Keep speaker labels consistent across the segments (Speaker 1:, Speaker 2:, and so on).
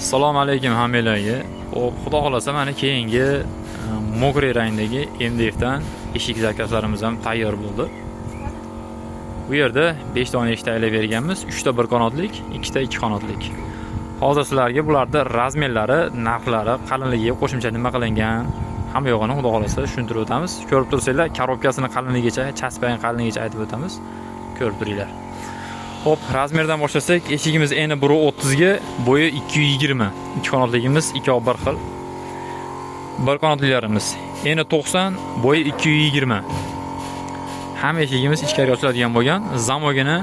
Speaker 1: Assalomu alaykum hammalarga. Xo'p, xudo xolasa mana keyingi mokriy rangdagi MDFdan eshik zakazlarimiz ham tayyor bo'ldi. Bu yerda 5 dona eshik tayyorlab berganmiz. 3 ta bir qanotlik, 2 ta ikki qanotlik. Hozir sizlarga bularda razmerlari, narxlari, qalinligiga qo'shimcha nima qilingan, hamma yo'g'ini xudo xolasa tushuntirib o'tamiz. Ko'rib tursanglar, korobkasini qalinligigacha, chaspaning qalinligigacha aytib o'tamiz. Ko'rib turinglar. Hop, razmerdan boshlasak, eshigimiz eni 1.30 ga, bo'yi 220. Ikki qanotligimiz 2.1 xil. Bir qanotlilarimiz eni 90, bo'yi 220. Hamma eshigimiz ichkariga ochiladigan bo'lgan, zamogini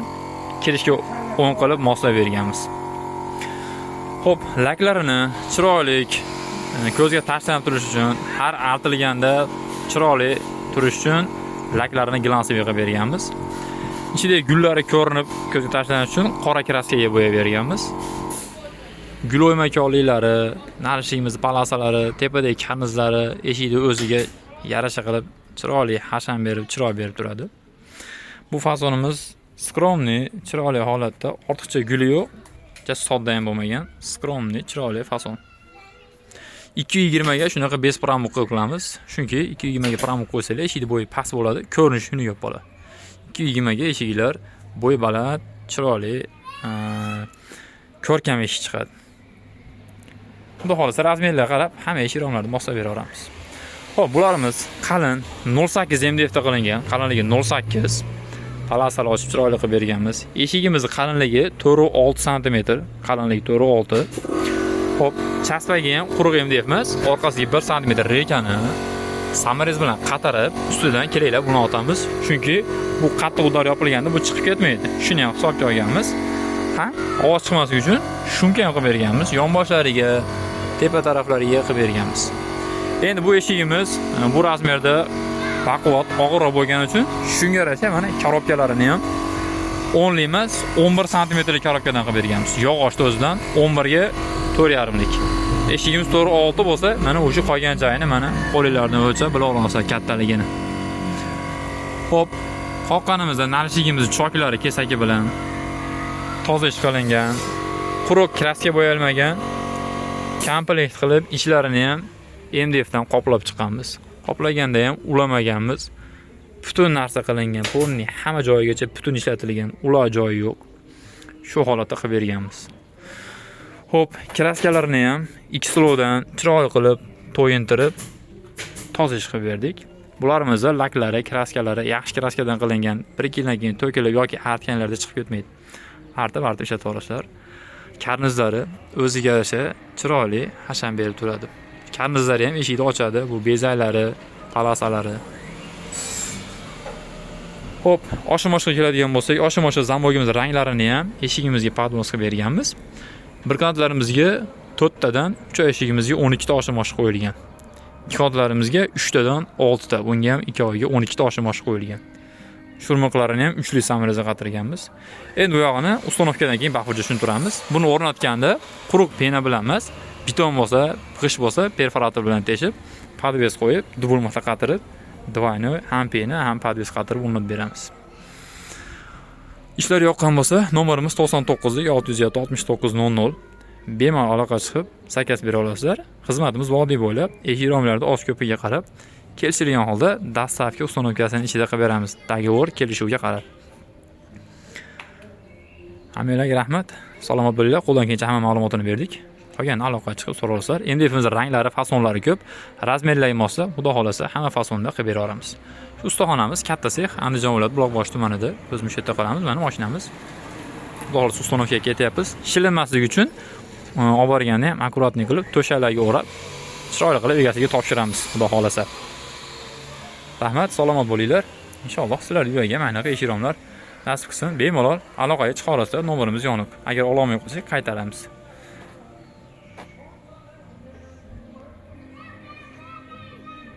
Speaker 1: kirishga o'ng qilib moslab berganmiz. Hop, laklarini chiroyli, ko'zga tashlanib turish uchun, har artilganda chiroyli turish uchun laklarini glansli qilib berganmiz. Ichidagi gullari ko'rinib, ko'zga tashlanish uchun qora kraskaga bo'yab berganmiz. Gul o'ymakorliklari, narishligimiz palasalari, tepadagi karnizlari eshikni o'ziga yarasha qilib, chiroyli hasham berib, chiroy berib turadi. Bu fasonimiz skromniy, chiroyli holatda, ortiqcha guli yo'q, sodda ham bo'lmagan, skromniy, chiroyli fason. 220 ga shunaqa bez pramuk qilamiz. Chunki 220 ga pramuk qo'ysalar, eshikni bo'yi past bo'ladi, ko'rinishi shuni yo'q bo'ladi. 220 ga eshiklar bo'y baland, chiroyli, ko'rkam eshik chiqadi. Xudo xolasa razmerlarga qarab hamma eshik romlarni moslab beraveramiz. Xo'p, bularimiz qalin 08 MDFda qilingan, qalinligi 08. Palasani ochib chiroyli qilib berganmiz. Eshigimizning qalinligi 4.6 cm, qalinligi 4.6. Xo'p, chaspagi ham quruq MDF emas, orqasiga 1 cm rekani samarez bilan qatarib, ustidan kelinglar buni otamiz. Chunki bu qattiq udar yopilganda bu chiqib ketmaydi. Shuni ham hisobga olganmiz. Ovoz chiqmasligi uchun shumka ham qilib berganmiz. Yonboshlariga, tepa taraflariga qilib berganmiz. Endi bu eshigimiz bu razmerda baquvvat, og'irroq bo'lgani uchun shunga yarasha mana korobkalarini ham 10 lik emas, 11 cm korobkadan qilib berganmiz. Yog'ochni o'zidan 11 ga 4.5 lik. Eshigimiz 4.6 bo'lsa, mana o'sha qolgan joyini mana qo'linglardan o'lchab bila olasiz kattaligini. Xo'p, qoqqanimizda narishligimiz choklari kesaki bilan toza ish qilingan, quruq kraska bo'yalmagan, komplekt qilib ichlarini ham MDFdan qoplab chiqqanmiz. Qoplaganda ham ulamaganmiz. Butun narsa qilingan, polni hamma joyigacha butun ishlatilgan, ular joyi yo'q. Shu holatda qilib berganmiz. Xo'p, kraskalarni ham ikki slowdan chiroyli qilib to'yintirib toza ish qilib berdik. Bularimizni laklari, kraskalari yaxshi kraskadan qilingan, 1-2 yildan keyin to'kilib yoki artganlarda chiqib ketmaydi. Artib ishlatib olasizlar. Karnizlari o'ziga yarasha chiroyli hasham berib turadi. Karnizlari ham eshikni ochadi, bu bezaklari, palasalari. Xo'p, oshimoshga keladigan bo'lsak, oshimoshga zambogimiz ranglarini ham eshigimizga podnos qilib berganmiz. Bir qanotlarimizga 4 tadan 3 eshigimizga 12 ta oshimosh qo'yilgan. Ikki qanotlarimizga 3 tadan 6 ta, bunga ham 2 oyga 12 ta oshimosh qo'yilgan. Shurmoqlarini ham 3 lik samareza qatirganmiz. Endi bu yog'ini ustanovkadan keyin baxtlicha tushuntiramiz. Buni o'rnatganda quruq pena bilan emas, beton bo'lsa, g'isht bo'lsa, perforator bilan teshib, podvez qo'yib, dubulmasa qatirib, двойной ham pena, ham podvez qatirib o'rnatib beramiz. Ishlar yoqqan bo'lsa, nomerimiz 99 607 6900. Bemalol aloqa chiqib, zakaz bera olasizlar. Xizmatimiz vodiy bo'ylab, eshik romlarida oz-ko'piga qarab, kelishilgan holda dastavka ustanovkasining ichida qilib beramiz. Dogovor kelishuvga qarab. Hammalarga rahmat. Salomat bo'linglar. Qo'ldan kelgancha hamma ma'lumotini berdik. Qolgan aloqa chiqib so'ralasizlar. MDFimizning ranglari, fasonlari ko'p. Razmerlarga moslab, xudo xolasa hamma fasonda qilib bera olamiz. Shu ustaxonamiz katta sex, Andijon viloyati Buloqboshi tumanida. O'zimiz shu yerda qolamiz. Mana mashinamiz. Xudo xolasa ustanovkaga ketyapmiz. Shilinmasligi uchun olib borganda ham akkuratni qilib, to'shaklarga o'rab, chiroyli qilib egasiga topshiramiz, xudo xolasa. Rahmat, salomat bo'linglar. Inshaalloh sizlarning uyga mana shu eshik romlar nasib qilsin, bemalol aloqaga chiqa olasizlar. Nomerimiz yoniq. Agar ololmay qolsak, qaytaramiz.